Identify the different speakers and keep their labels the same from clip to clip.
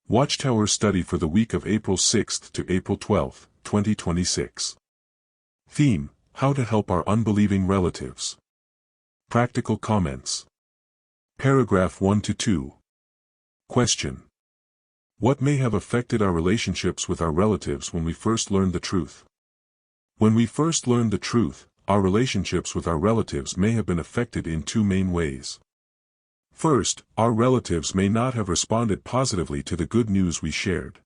Speaker 1: Watchtower Study for the week of April 6 to April 12, 2026. Theme: How to Help Our Unbelieving Relatives. Practical comments. Paragraph 1 to 2. Question: What may have affected our relationships with our relatives when we first learned the truth? When we first learned the truth, our relationships with our relatives may have been affected in two main ways. First, our relatives may not have responded positively to the good news we shared.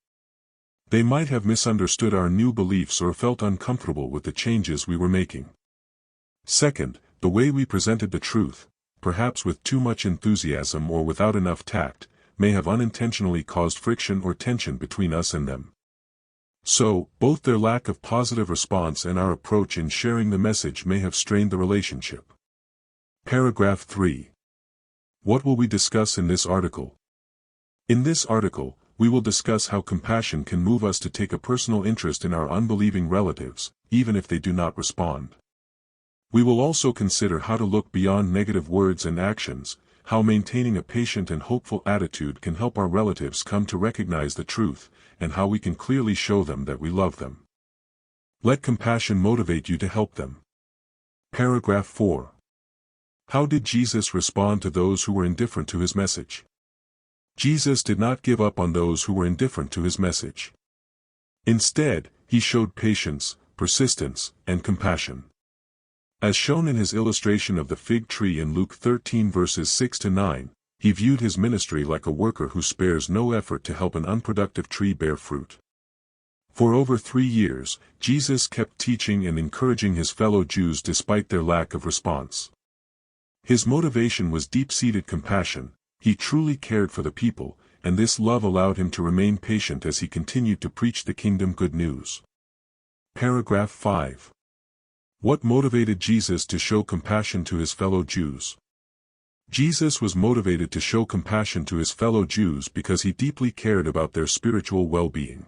Speaker 1: They might have misunderstood our new beliefs or felt uncomfortable with the changes we were making. Second, the way we presented the truth, perhaps with too much enthusiasm or without enough tact, may have unintentionally caused friction or tension between us and them. So, both their lack of positive response and our approach in sharing the message may have strained the relationship. Paragraph 3. What will we discuss in this article? In this article, we will discuss how compassion can move us to take a personal interest in our unbelieving relatives, even if they do not respond. We will also consider how to look beyond negative words and actions, how maintaining a patient and hopeful attitude can help our relatives come to recognize the truth, and how we can clearly show them that we love them. Let compassion motivate you to help them. Paragraph 4. How did Jesus respond to those who were indifferent to his message? Jesus did not give up on those who were indifferent to his message. Instead, he showed patience, persistence, and compassion. As shown in his illustration of the fig tree in Luke 13 verses 6 to 9, he viewed his ministry like a worker who spares no effort to help an unproductive tree bear fruit. For over 3 years, Jesus kept teaching and encouraging his fellow Jews despite their lack of response. His motivation was deep-seated compassion. He truly cared for the people, and this love allowed him to remain patient as he continued to preach the kingdom good news. Paragraph 5. What motivated Jesus to show compassion to his fellow Jews? Jesus was motivated to show compassion to his fellow Jews because he deeply cared about their spiritual well-being.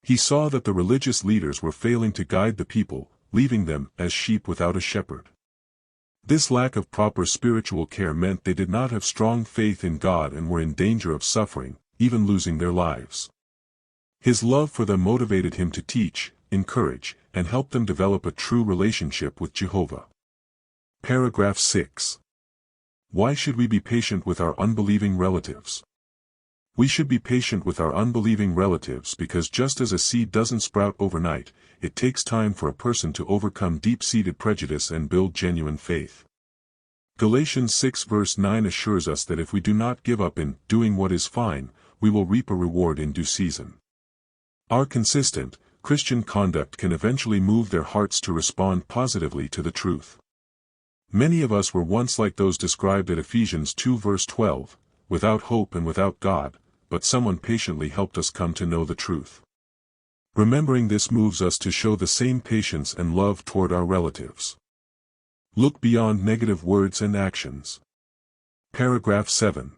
Speaker 1: He saw that the religious leaders were failing to guide the people, leaving them as sheep without a shepherd. This lack of proper spiritual care meant they did not have strong faith in God and were in danger of suffering, even losing their lives. His love for them motivated him to teach, encourage, and help them develop a true relationship with Jehovah. Paragraph 6. Why should we be patient with our unbelieving relatives? We should be patient with our unbelieving relatives because just as a seed doesn't sprout overnight, it takes time for a person to overcome deep-seated prejudice and build genuine faith. Galatians 6 verse 9 assures us that if we do not give up in doing what is fine, we will reap a reward in due season. Our consistent, Christian conduct can eventually move their hearts to respond positively to the truth. Many of us were once like those described at Ephesians 2 verse 12, without hope and without God, but someone patiently helped us come to know the truth. Remembering this moves us to show the same patience and love toward our relatives. Look beyond negative words and actions. Paragraph 7.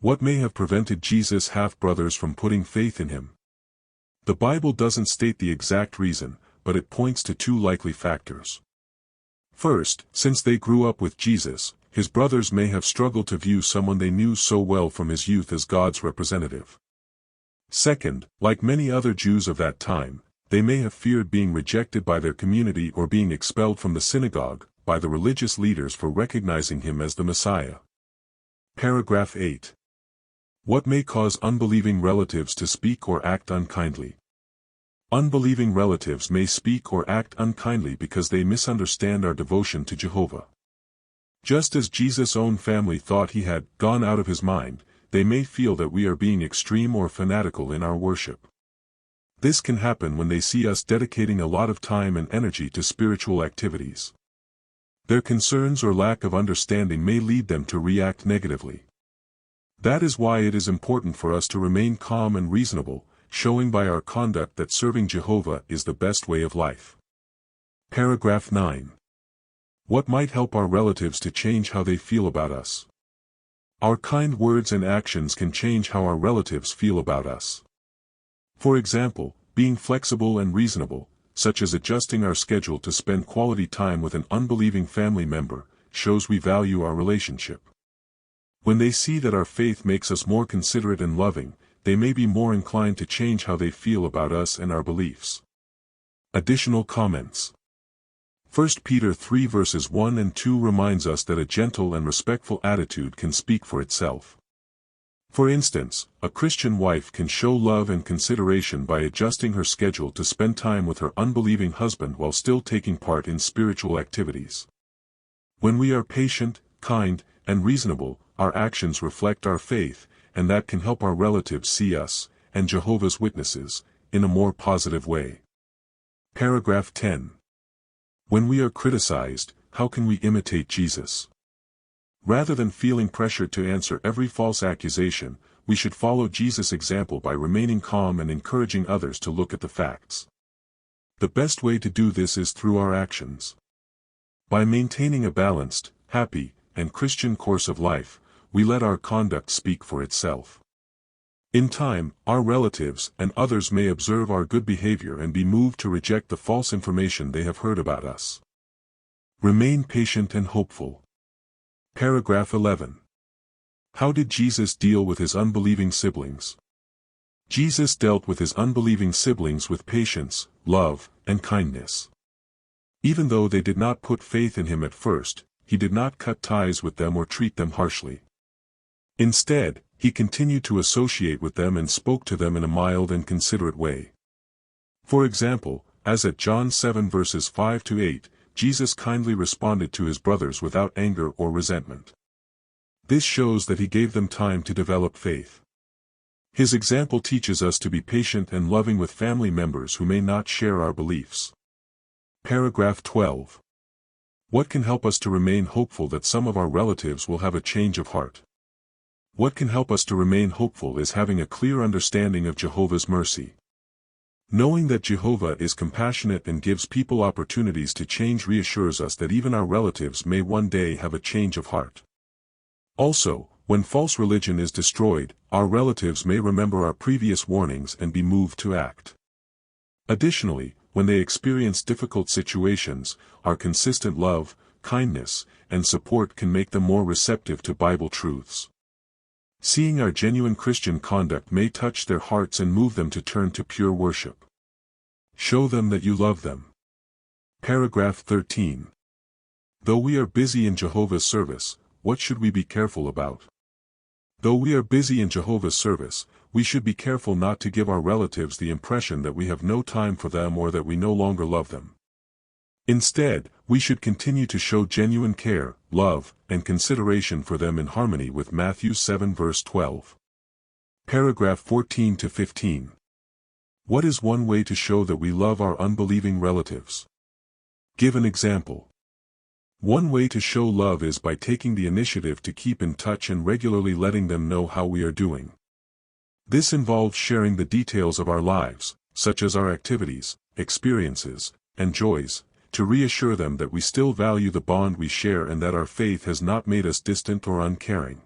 Speaker 1: What may have prevented Jesus' half-brothers from putting faith in him? The Bible doesn't state the exact reason, but it points to two likely factors. First, since they grew up with Jesus, his brothers may have struggled to view someone they knew so well from his youth as God's representative. Second, like many other Jews of that time, they may have feared being rejected by their community or being expelled from the synagogue by the religious leaders for recognizing him as the Messiah. Paragraph 8. What may cause unbelieving relatives to speak or act unkindly? Unbelieving relatives may speak or act unkindly because they misunderstand our devotion to Jehovah. Just as Jesus' own family thought he had gone out of his mind, they may feel that we are being extreme or fanatical in our worship. This can happen when they see us dedicating a lot of time and energy to spiritual activities. Their concerns or lack of understanding may lead them to react negatively. That is why it is important for us to remain calm and reasonable, showing by our conduct that serving Jehovah is the best way of life. Paragraph 9. What might help our relatives to change how they feel about us? Our kind words and actions can change how our relatives feel about us. For example, being flexible and reasonable, such as adjusting our schedule to spend quality time with an unbelieving family member, shows we value our relationship. When they see that our faith makes us more considerate and loving, they may be more inclined to change how they feel about us and our beliefs. Additional comments. 1 Peter 3 verses 1 and 2 reminds us that a gentle and respectful attitude can speak for itself. For instance, a Christian wife can show love and consideration by adjusting her schedule to spend time with her unbelieving husband while still taking part in spiritual activities. When we are patient, kind, and reasonable, our actions reflect our faith, and that can help our relatives see us, and Jehovah's Witnesses, in a more positive way. Paragraph 10. When we are criticized, how can we imitate Jesus? Rather than feeling pressured to answer every false accusation, we should follow Jesus' example by remaining calm and encouraging others to look at the facts. The best way to do this is through our actions. By maintaining a balanced, happy, and Christian course of life, we let our conduct speak for itself. In time, our relatives and others may observe our good behavior and be moved to reject the false information they have heard about us. Remain patient and hopeful. Paragraph 11. How did Jesus deal with his unbelieving siblings? Jesus dealt with his unbelieving siblings with patience, love, and kindness. Even though they did not put faith in him at first, he did not cut ties with them or treat them harshly. Instead, he continued to associate with them and spoke to them in a mild and considerate way. For example, as at John 7 verses 5 to 8, Jesus kindly responded to his brothers without anger or resentment. This shows that he gave them time to develop faith. His example teaches us to be patient and loving with family members who may not share our beliefs. Paragraph 12. What can help us to remain hopeful that some of our relatives will have a change of heart? What can help us to remain hopeful is having a clear understanding of Jehovah's mercy. Knowing that Jehovah is compassionate and gives people opportunities to change reassures us that even our relatives may one day have a change of heart. Also, when false religion is destroyed, our relatives may remember our previous warnings and be moved to act. Additionally, when they experience difficult situations, our consistent love, kindness, and support can make them more receptive to Bible truths. Seeing our genuine Christian conduct may touch their hearts and move them to turn to pure worship. Show them that you love them. Paragraph 13. Though we are busy in Jehovah's service, what should we be careful about? Though we are busy in Jehovah's service, we should be careful not to give our relatives the impression that we have no time for them or that we no longer love them. Instead, we should continue to show genuine care, love, and consideration for them in harmony with Matthew 7 verse 12. Paragraph 14 to 15. What is one way to show that we love our unbelieving relatives? Give an example. One way to show love is by taking the initiative to keep in touch and regularly letting them know how we are doing. This involves sharing the details of our lives, such as our activities, experiences, and joys, to reassure them that we still value the bond we share and that our faith has not made us distant or uncaring.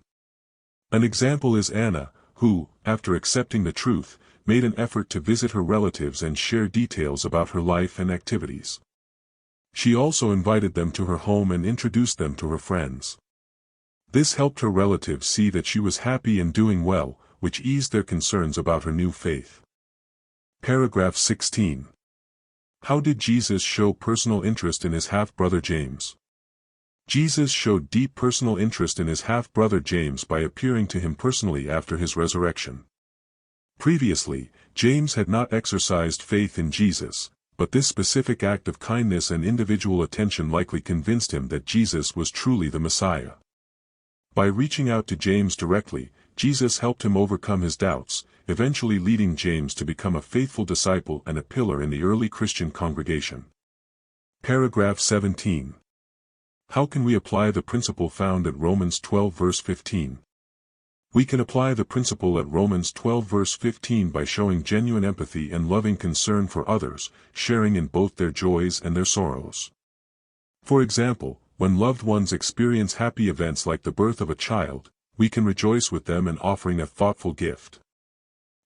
Speaker 1: An example is Anna, who, after accepting the truth, made an effort to visit her relatives and share details about her life and activities. She also invited them to her home and introduced them to her friends. This helped her relatives see that she was happy and doing well, which eased their concerns about her new faith. Paragraph 16. How did Jesus show personal interest in his half-brother James? Jesus showed deep personal interest in his half-brother James by appearing to him personally after his resurrection. Previously, James had not exercised faith in Jesus, but this specific act of kindness and individual attention likely convinced him that Jesus was truly the Messiah. By reaching out to James directly, Jesus helped him overcome his doubts, eventually leading James to become a faithful disciple and a pillar in the early Christian congregation. Paragraph 17. How can we apply the principle found at Romans 12 verse 15? We can apply the principle at Romans 12 verse 15 by showing genuine empathy and loving concern for others, sharing in both their joys and their sorrows. For example, when loved ones experience happy events like the birth of a child, we can rejoice with them in offering a thoughtful gift.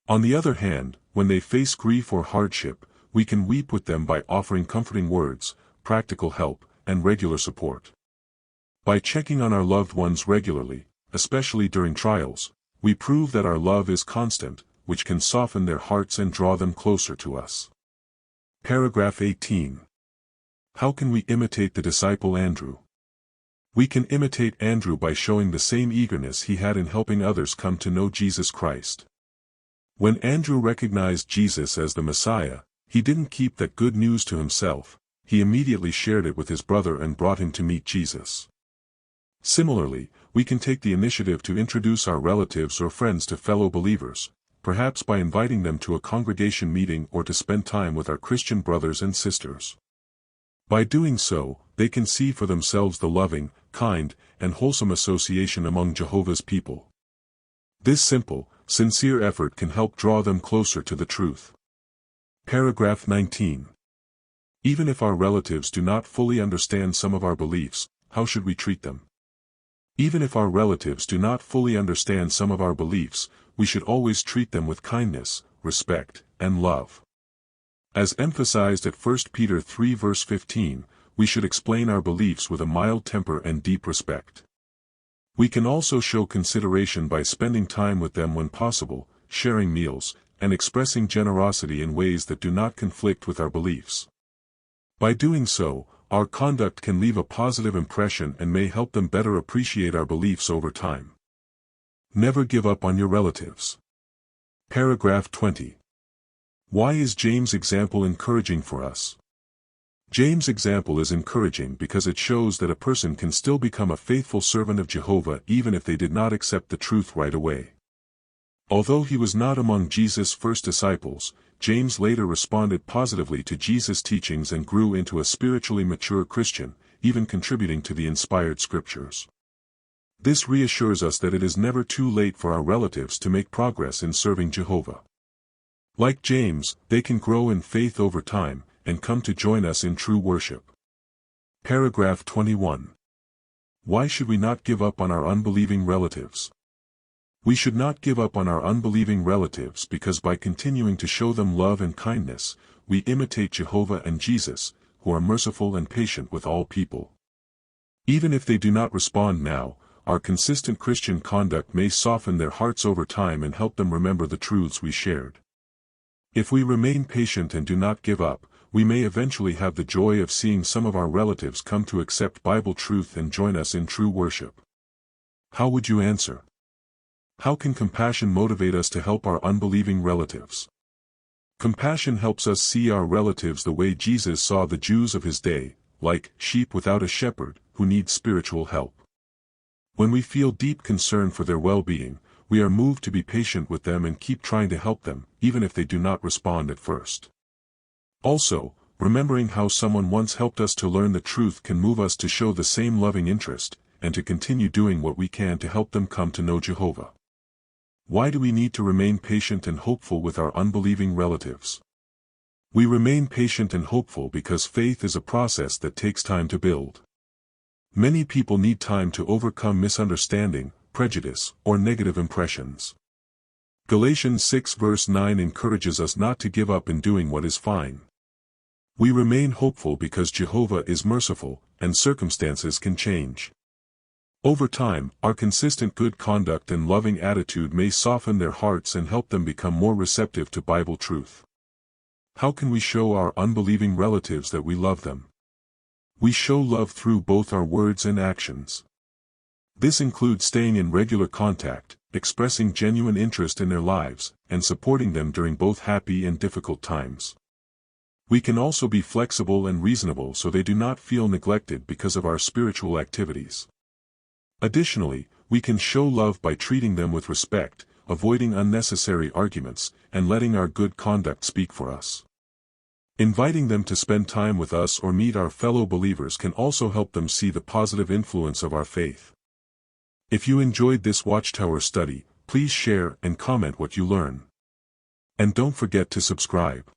Speaker 1: On the other hand, when they face grief or hardship, we can weep with them by offering comforting words, practical help, and regular support. By checking on our loved ones regularly, especially during trials, we prove that our love is constant, which can soften their hearts and draw them closer to us. Paragraph 18. How can we imitate the disciple Andrew? We can imitate Andrew by showing the same eagerness he had in helping others come to know Jesus Christ. When Andrew recognized Jesus as the Messiah, he didn't keep that good news to himself, he immediately shared it with his brother and brought him to meet Jesus. Similarly, we can take the initiative to introduce our relatives or friends to fellow believers, perhaps by inviting them to a congregation meeting or to spend time with our Christian brothers and sisters. By doing so, they can see for themselves the loving, kind, and wholesome association among Jehovah's people. This simple, sincere effort can help draw them closer to the truth. Paragraph 19. Even if our relatives do not fully understand some of our beliefs, how should we treat them? Even if our relatives do not fully understand some of our beliefs, we should always treat them with kindness, respect, and love. As emphasized at 1 Peter 3 verse 15, we should explain our beliefs with a mild temper and deep respect. We can also show consideration by spending time with them when possible, sharing meals, and expressing generosity in ways that do not conflict with our beliefs. By doing so, our conduct can leave a positive impression and may help them better appreciate our beliefs over time. Never give up on your relatives. Paragraph 20. Why is James' example encouraging for us? James' example is encouraging because it shows that a person can still become a faithful servant of Jehovah even if they did not accept the truth right away. Although he was not among Jesus' first disciples, James later responded positively to Jesus' teachings and grew into a spiritually mature Christian, even contributing to the inspired scriptures. This reassures us that it is never too late for our relatives to make progress in serving Jehovah. Like James, they can grow in faith over time, and come to join us in true worship. Paragraph 21. Why should we not give up on our unbelieving relatives? We should not give up on our unbelieving relatives because by continuing to show them love and kindness, we imitate Jehovah and Jesus, who are merciful and patient with all people. Even if they do not respond now, our consistent Christian conduct may soften their hearts over time and help them remember the truths we shared. If we remain patient and do not give up, we may eventually have the joy of seeing some of our relatives come to accept Bible truth and join us in true worship. How would you answer? How can compassion motivate us to help our unbelieving relatives? Compassion helps us see our relatives the way Jesus saw the Jews of his day, like sheep without a shepherd, who need spiritual help. When we feel deep concern for their well-being, we are moved to be patient with them and keep trying to help them, even if they do not respond at first. Also, remembering how someone once helped us to learn the truth can move us to show the same loving interest, and to continue doing what we can to help them come to know Jehovah. Why do we need to remain patient and hopeful with our unbelieving relatives? We remain patient and hopeful because faith is a process that takes time to build. Many people need time to overcome misunderstanding, prejudice, or negative impressions. Galatians 6 verse 9 encourages us not to give up in doing what is fine. We remain hopeful because Jehovah is merciful, and circumstances can change. Over time, our consistent good conduct and loving attitude may soften their hearts and help them become more receptive to Bible truth. How can we show our unbelieving relatives that we love them? We show love through both our words and actions. This includes staying in regular contact, expressing genuine interest in their lives, and supporting them during both happy and difficult times. We can also be flexible and reasonable so they do not feel neglected because of our spiritual activities. Additionally, we can show love by treating them with respect, avoiding unnecessary arguments, and letting our good conduct speak for us. Inviting them to spend time with us or meet our fellow believers can also help them see the positive influence of our faith. If you enjoyed this Watchtower study, please share and comment what you learn. And don't forget to subscribe.